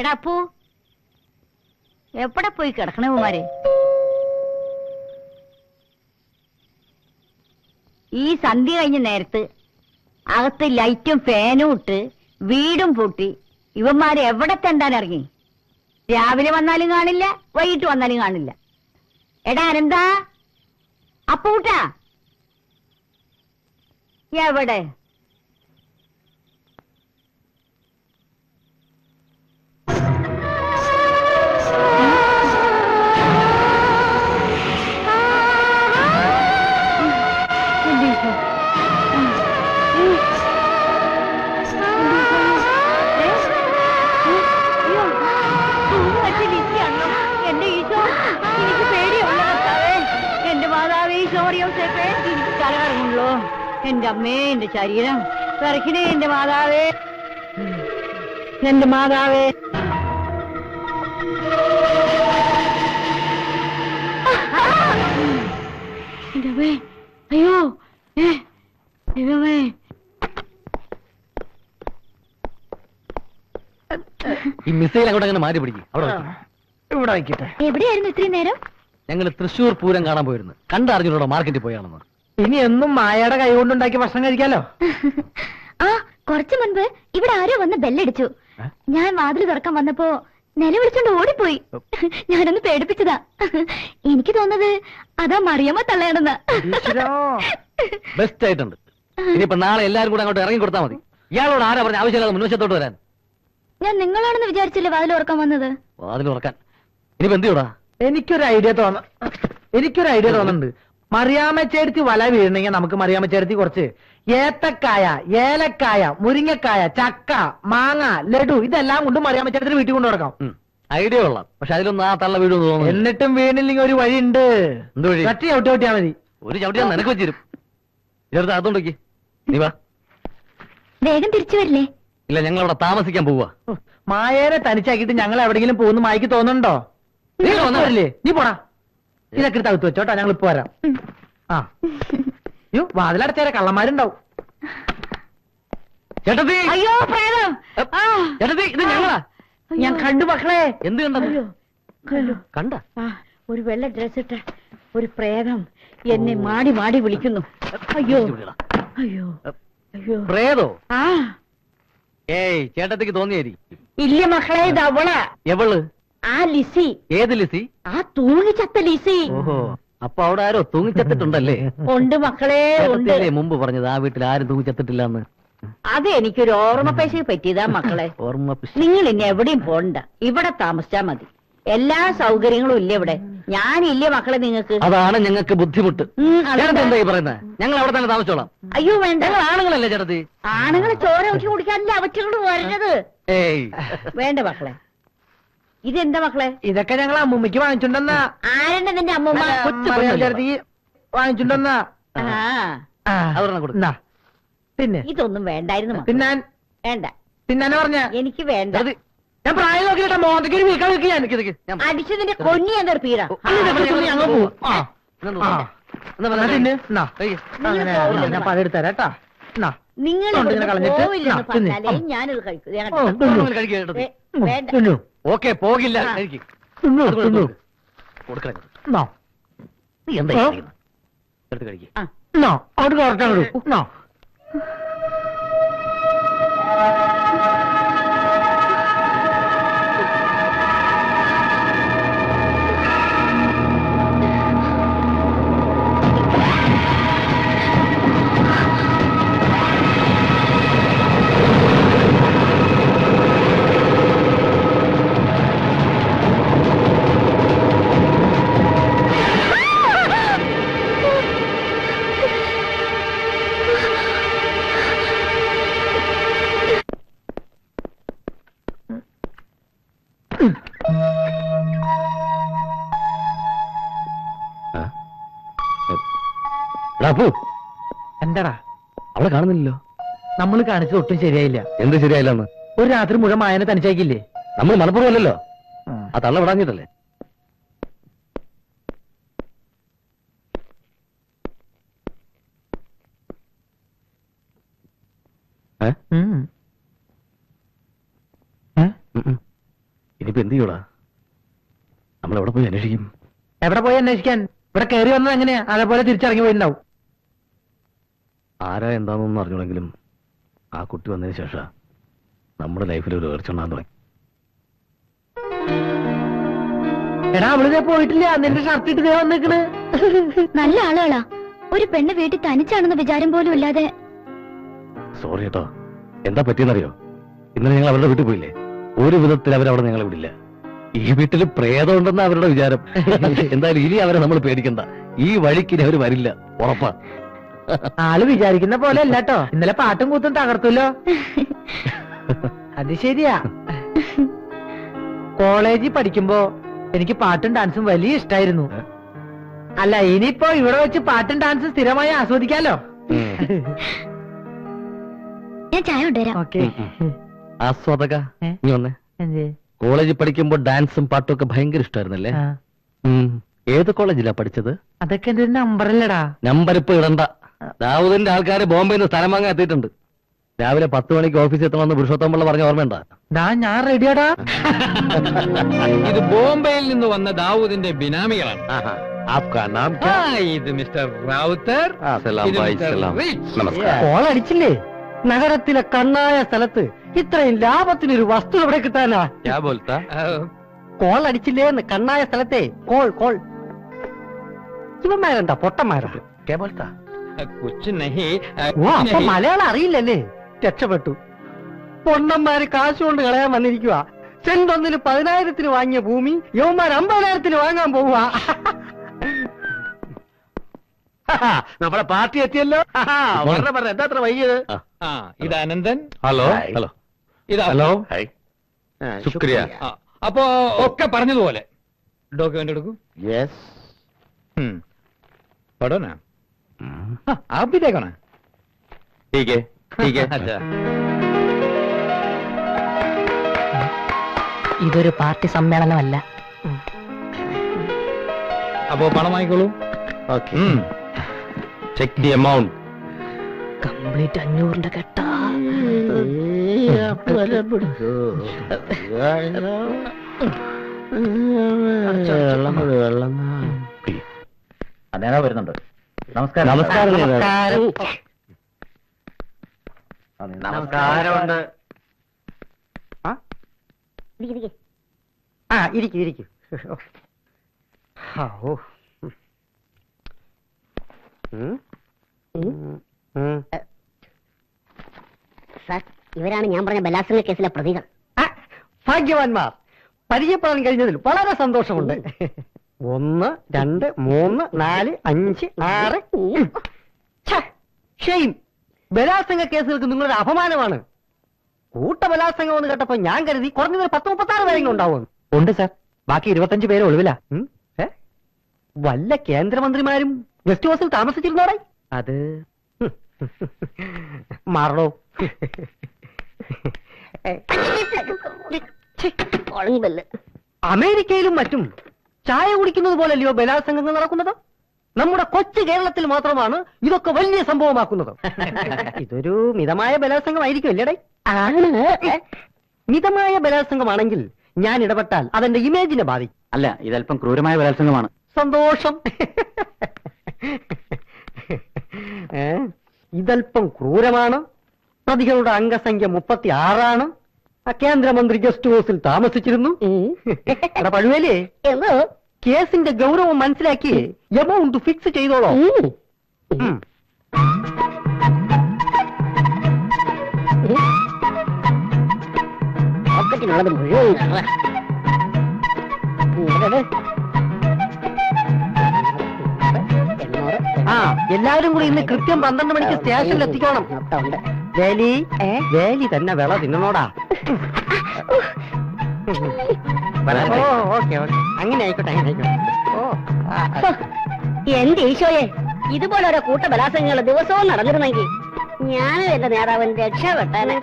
എടാ അപ്പു, എവിടെ പോയി കിടക്കണേ കുമാരെ? ഈ സന്ധ്യ കഴിഞ്ഞ നേരത്ത് അകത്ത് ലൈറ്റും ഫാനും ഇട്ട് വീടും പൂട്ടി ഇവന്മാരെ എവിടെ തെണ്ടാൻ ഇറങ്ങി? രാവിലെ വന്നാലും കാണില്ല, വൈകിട്ട് വന്നാലും കാണില്ല. എടാ അനന്താ, അപ്പൂട്ടാ എവിടെ? എന്റെ അമ്മേ, എന്റെ ശരീരം വിറക്കണേ, എന്റെ മാതാവേ, എന്റെ മാതാവേ. അയ്യോ ദൈവമേ. ഈ മിസൈൽ അങ്ങോട്ട് അങ്ങനെ മാറ്റി പിടിക്കും. ഇവിടെ വയ്ക്കട്ടെ. എവിടെയായിരുന്നു ഇത്രയും നേരം? ഞങ്ങൾ തൃശ്ശൂർ പൂരം കാണാൻ പോയിരുന്നു. കണ്ടറിഞ്ഞൂടെ മാർക്കറ്റിൽ പോയാണെന്ന്. ഇനി എന്നും മായയുടെ കൈ കൊണ്ടുണ്ടാക്കി ഭക്ഷണം കഴിക്കാലോ. ആ, കുറച്ചു മുൻപ് ഇവിടെ ആരോ വന്ന് ബെല്ലടിച്ചു. ഞാൻ വാതിൽ തുറക്കാൻ വന്നപ്പോ നിലവിളിച്ചോണ്ട് ഓടിപ്പോയി. ഞാനൊന്ന് പേടിപ്പിച്ചതാ. എനിക്ക് തോന്നുന്നത് അതാ മറിയമ്മ തള്ളയാണെന്ന്. ബെസ്റ്റ് ആയിട്ടുണ്ട്. ഇനിയിപ്പോ നാളെ എല്ലാരും കൂടെ അങ്ങോട്ട് ഇറങ്ങി കൊടുത്താൽ മതി. ഇയാളോട് ആരാ പറഞ്ഞ ആവശ്യമില്ലാതെ മുൻവശത്തോട്ട് വരാൻ? ഞാൻ നിങ്ങളാണെന്ന് വിചാരിച്ചില്ലേ വാതിൽ തുറക്കാൻ വന്നത്? വാതിൽ തുറക്കാൻ ഇനിയിപ്പോ എന്ത് ചെയ്യൂടാ? എനിക്കൊരു ഐഡിയ തോന്നുന്നുണ്ട്. മറിയാമ്മച്ചേർത്തി വല വീഴണമെങ്കിൽ നമുക്ക് മറിയാമ്മച്ചേർത്തി കുറച്ച് ഏത്തക്കായ, ഏലക്കായ, മുരിങ്ങക്കായ, ചക്ക, മാങ്ങ, ലഡു ഇതെല്ലാം കൊണ്ട് മറിയാമ്മച്ചേർത്തിന് വീട്ടിൽ കൊണ്ടു നടക്കാം. ഐഡിയ കൊള്ളാം. പക്ഷെ അതിലൊന്നും ആ തള്ള വീട് തോന്നുന്നു. എന്നിട്ടും വീണില്ലെങ്കിൽ ഒരു വഴി ഉണ്ട്. എന്ത് വഴി? ചട്ടി ചവിട്ടിയാ മതി. ഒരു ചവിട്ടി നിനക്ക് വെച്ചിരും. ഇതെടുത്ത് അകത്തോണ്ടേക്ക്. നീ വാ. വേഗം തിരിച്ചു വരില്ലേ? ഇല്ല, ഞങ്ങൾ അവിടെ താമസിക്കാൻ പോവാ. മായേനെ തനിച്ചാക്കിയിട്ട് ഞങ്ങൾ എവിടെങ്കിലും പോകുന്ന മായ്ക്ക് തോന്നുന്നുണ്ടോ? നീ വന്നവരില്ലേ? നീ പോടാ. ഇതൊക്കെ തകത്ത് വെച്ചോട്ടാ, ഞങ്ങൾ ഇപ്പൊ വരാം. ആ യോ, വാതിലടച്ചേരെ കള്ളന്മാരുണ്ടാവും. ചേട്ടത്തി, അയ്യോ പ്രേതം! ചേട്ടത്തി, ഇത് ഞങ്ങളാ. ഞാൻ കണ്ടു മക്കളെ. എന്ത് കണ്ടു? കണ്ട ഒരു വെള്ള ഡ്രസ് ഇട്ട ഒരു പ്രേതം എന്നെ മാടി മാടി വിളിക്കുന്നു. അയ്യോ അയ്യോ അയ്യോ. പ്രേതോ? ആ ഏയ്, ചേട്ടത്തിക്ക് തോന്നിയായിരിക്കും. ഇല്ല മക്കളെ, ഇത് അവളാ. എവള്? ആ ലിസി. ഏത് ലിസി? ആ തൂങ്ങിച്ചത്ത ലിസി. ഓഹോ, അപ്പൊ അവിടെ ആരോ തൂങ്ങിച്ചത്തിട്ടുണ്ടല്ലേ? ഉണ്ട് മക്കളെ, ഉണ്ട്. ചേട്ടത്തിയല്ലേ മുമ്പ് പറഞ്ഞത് ആ വീട്ടിൽ ആരും തൂങ്ങിച്ചത്തിട്ടില്ലെന്ന്? അത് എനിക്കൊരു ഓർമ്മപ്പേശ പറ്റിയതാ മക്കളെ. ഓർമ്മ. നിങ്ങൾ ഇനി എവിടെയും പോണ്ട, ഇവിടെ താമസിച്ചാ മതി. എല്ലാ സൗകര്യങ്ങളും ഇല്ല ഇവിടെ. ഞാനില്ലേ മക്കളെ നിങ്ങൾക്ക്? അതാണ് ഞങ്ങൾക്ക് ബുദ്ധിമുട്ട്. എന്താ ഈ പറയുന്നത്? ഞങ്ങൾ അവിടെ തന്നെ താമസിച്ചോളാം. അയ്യോ വേണ്ട, ഞങ്ങൾ ആണുങ്ങളല്ലേ ചേട്ടത്തി? ആണുങ്ങളെ ചോര ഊറ്റി കുടിക്കാനല്ലേ അവറ്റകളോട് വരുന്നത്. ഏയ് വേണ്ട മക്കളെ. ഇതെന്താ മക്കളെ? ഇതൊക്കെ ഞങ്ങൾ അമ്മൂമ്മയ്ക്ക് വാങ്ങിച്ചിട്ടുണ്ടെന്നാ. ആരെന്നെ നിന്റെ അമ്മൂമ്മ? വാങ്ങിച്ചിട്ടുണ്ടെന്നാ. കൊടു. പിന്നെ ഇതൊന്നും വേണ്ടായിരുന്നു മക്കളെ. തിന്നാൻ വേണ്ട. തിന്നാനെ പറഞ്ഞ എനിക്ക് വേണ്ട. ഞാൻ പ്രായം നോക്കിയിട്ടാ മോന്തയ്ക്ക് ഒരു വീക്കാൻ വെക്കാൻ. അടിച്ചതിന്റെ കൊന്നി ഞാൻ തീർപ്പീരാ. ഞങ്ങൾ പോവും. ഞാൻ പതെടുത്തരാട്ടാ. നിങ്ങൾ കളഞ്ഞിട്ട് ഞാനിത് കഴിക്കും. വേണ്ട. ഓക്കെ, പോകില്ല. കൊടുക്കണേ. നീ എന്താ എടുത്ത് കഴിക്കും. അവിടെ കറക്റ്റാണ്. എന്താടാ അവളെ കാണുന്നില്ലല്ലോ. നമ്മൾ കാണിച്ചത് ഒട്ടും ശരിയായില്ല. എന്ത് ശരിയായില്ലെന്ന്? ഒരു രാത്രി മുഴുവൻ മായനെ തനിച്ചാക്കില്ലേ? നമ്മൾ മനഃപൂർവ്വമല്ലല്ലോ. ആ തള്ള വിടാഞ്ഞിട്ടല്ലേ? ഇനിയിപ്പോ എന്ത് ചെയ്യൂടാ? നമ്മൾ എവിടെ പോയി അന്വേഷിക്കും? എവിടെ പോയി അന്വേഷിക്കാൻ? ഇവിടെ കയറി വന്നത് എങ്ങനെയാ? അതേപോലെ തിരിച്ചിറങ്ങി പോയിട്ടുണ്ടാവും. ആരാ എന്താണെന്നൊന്നും അറിഞ്ഞോളെങ്കിലും ആ കുട്ടി വന്നതിന് ശേഷം നമ്മുടെ ലൈഫിൽ ഒരു ഏർച്ചുണ്ടാൻ തുടങ്ങി. എടാ അവളിതേ പോയിട്ടില്ല. നിന്റെ ഷർട്ട് ഇട്ട് ദേ വന്നിക്കണ്. നല്ല ആളുകളാ. ഒരു പെണ്ണ് വീട്ടിൽ തനിച്ചാണെന്ന് വിചാരം പോലും ഇല്ലാതെ. സോറി കേട്ടോ. എന്താ പറ്റിയെന്നറിയോ? ഇന്നലെ ഞങ്ങൾ അവരുടെ വീട്ടിൽ പോയില്ലേ? ഒരു വിധത്തിൽ അവരവിടെ ഞങ്ങളെ വിടില്ല. ഈ വീട്ടിൽ പ്രേതം ഉണ്ടെന്ന അവരുടെ വിചാരം. എന്തായാലും ഇനി അവരെ നമ്മൾ പേടിക്കണ്ട. ഈ വഴിക്ക് ഇനി അവര് വരില്ല, ഉറപ്പാ. ആള് വിചാരിക്കുന്ന പോലെ അല്ല കേട്ടോ. ഇന്നലെ പാട്ടും കൂത്തും തകർത്തല്ലോ. അത് ശരിയാ. കോളേജിൽ പഠിക്കുമ്പോ എനിക്ക് പാട്ടും ഡാൻസും വലിയ ഇഷ്ടായിരുന്നു. അല്ല, ഇനിയിപ്പോ ഇവിടെ വെച്ച് പാട്ടും ഡാൻസും സ്ഥിരമായി ആസ്വദിക്കാലോ. ഞാൻ ചായ കൊണ്ടുവരാം. ഓക്കെ. ആസ്വാദക നീ വന്നേ. കോളേജിൽ പഠിക്കുമ്പോ ഡാൻസും പാട്ടും ഒക്കെ ഭയങ്കര ഇഷ്ടമായിരുന്നല്ലേ? ഏത് കോളേജിലാ പഠിച്ചത്? അതൊക്കെ എന്റെ ഒരു നമ്പറല്ലടാ. നമ്പർ ഇപ്പൊ ഇടണ്ട. ദാവൂദിന്റെ ആൾക്കാര് ബോംബെയിൽ നിന്ന് സ്ഥലം വാങ്ങാൻ എത്തിയിട്ടുണ്ട്. രാവിലെ 10 മണിക്ക് ഓഫീസിൽ എത്തണമെന്ന് പുരുഷോത്തമ്പിള്ള പറഞ്ഞ ഓർമ്മയുണ്ടാ? ഞാൻ റെഡിയാടാ. ഇത് ബോംബെയിൽ നിന്ന് വന്ന ദാവൂദിന്റെ ബിനാമികളാണ്. ഇത് മിസ്റ്റർ റാവുത്തർ. ഇത് മിസ്റ്റർ റിച്ച്. കോൾ അടിച്ചില്ലേ? നഗരത്തിലെ കണ്ണായ സ്ഥലത്ത് ഇത്രയും ലാഭത്തിനൊരു വസ്തു എവിടെ കിട്ടാനാ? കോൾ അടിച്ചില്ലേന്ന് കണ്ണായ സ്ഥലത്തെ കോൾ. ഇവന്മാരെന്താ പൊട്ടന്മാരാ? കുച്ച് നഹി. ഓ, അപ്പൊ മലയാളം അറിയില്ലല്ലേ? രക്ഷപ്പെട്ടു. പൊണ്ണന്മാര് കാശ് കൊണ്ട് കളയാൻ വന്നിരിക്കുക. സെന്റ് ഒന്നിന് 10,000-ന് വാങ്ങിയ ഭൂമി യവന്മാർ 50,000-ന് വാങ്ങാൻ പോവുക. നമ്മുടെ പാർട്ടി എത്തിയല്ലോ. എന്താ അത്ര വൈകിയത്? ഇത് അനന്തൻ. ഹലോ. ഇത് ഹലോ. ശുക്രിയ. അപ്പോ ഒക്കെ പറഞ്ഞതുപോലെ ഡോക്യുമെന്റ് എടുക്കൂ. പഠന आप भी देखो ना. ठीक है. अच्छा. ഇതൊരു പാർട്ടി സമ്മേളനമല്ല. അപ്പോ പണം വാങ്ങിക്കോളൂ. Check the amount. കംപ്ലീറ്റ് 500 കെട്ടാ. അതേതാ വരുന്നുണ്ട്. നമസ്കാരം. നമസ്കാരമുണ്ട്. ഇരിക്കും. സാർ, ഇവരാണ് ഞാൻ പറഞ്ഞ ബലാത്സംഗ കേസിലെ പ്രതികൾ. ഭാഗ്യവാന്മാർ. പരിചയപ്പെടാൻ കഴിഞ്ഞതിൽ വളരെ സന്തോഷമുണ്ട്. 1 2 3 4 5 6. ഷെയിം. ബലാത്സംഗ കേസുകൾക്ക് നിങ്ങളൊരു അപമാനമാണ്. കൂട്ടബലാത്സംഗം എന്ന് കേട്ടപ്പോ ഞാൻ കരുതി കുറഞ്ഞത് 10-36 പേരെങ്കിലും ഉണ്ടാവും. ഉണ്ട് സാർ. ബാക്കി 25 പേര് ഒളിവില. വല്ല കേന്ദ്രമന്ത്രിമാരും ഗസ്റ്റ് ഹൗസിൽ താമസിച്ചിരുന്നോടെ? അത് മാറണോ? അമേരിക്കയിലും മറ്റും ചായ കുടിക്കുന്നത് പോലല്ലയോ ബലാത്സംഗങ്ങൾ നടക്കുന്നത്? നമ്മുടെ കൊച്ചു കേരളത്തിൽ മാത്രമാണ് ഇതൊക്കെ വലിയ സംഭവമാക്കുന്നത്. ഇതൊരു മിതമായ ബലാത്സംഗമായിരിക്കും അല്ലേടേ? മിതമായ ബലാത്സംഗമാണെങ്കിൽ ഞാൻ ഇടപെട്ടാൽ അതെന്റെ ഇമേജിനെ ബാധിക്കും. അല്ല, ഇതല്പം ക്രൂരമായ ബലാത്സംഗമാണ്. സന്തോഷം. ഇതല്പം ക്രൂരമാണ്. പ്രതികളുടെ അംഗസംഖ്യ 36 കേന്ദ്രമന്ത്രി ഗസ്റ്റ് ഹൗസിൽ താമസിച്ചിരുന്നു. പഴുവേലേ, കേസിന്റെ ഗൗരവം മനസ്സിലാക്കി എമൗണ്ട് ഫിക്സ് ചെയ്തോളോ. പോക്കറ്റിനുള്ളത് മുഴുവൻ എല്ലാവരും കൂടി ഇന്ന് കൃത്യം 12 മണിക്ക് സ്റ്റേഷനിൽ എത്തിക്കോണം. വേലി തന്നെ വിള തിന്നണോടാ. ഓക്കെ. അങ്ങനെ ആയിക്കോട്ടെ. എന്റെ ഈശോയെ, ഇതുപോലെ ഓരോ കൂട്ട ബലാത്സംഗങ്ങൾ ദിവസവും നടന്നിരുന്നെങ്കിൽ ഞാനും എന്റെ നേതാവൻ രക്ഷപ്പെട്ടനെ.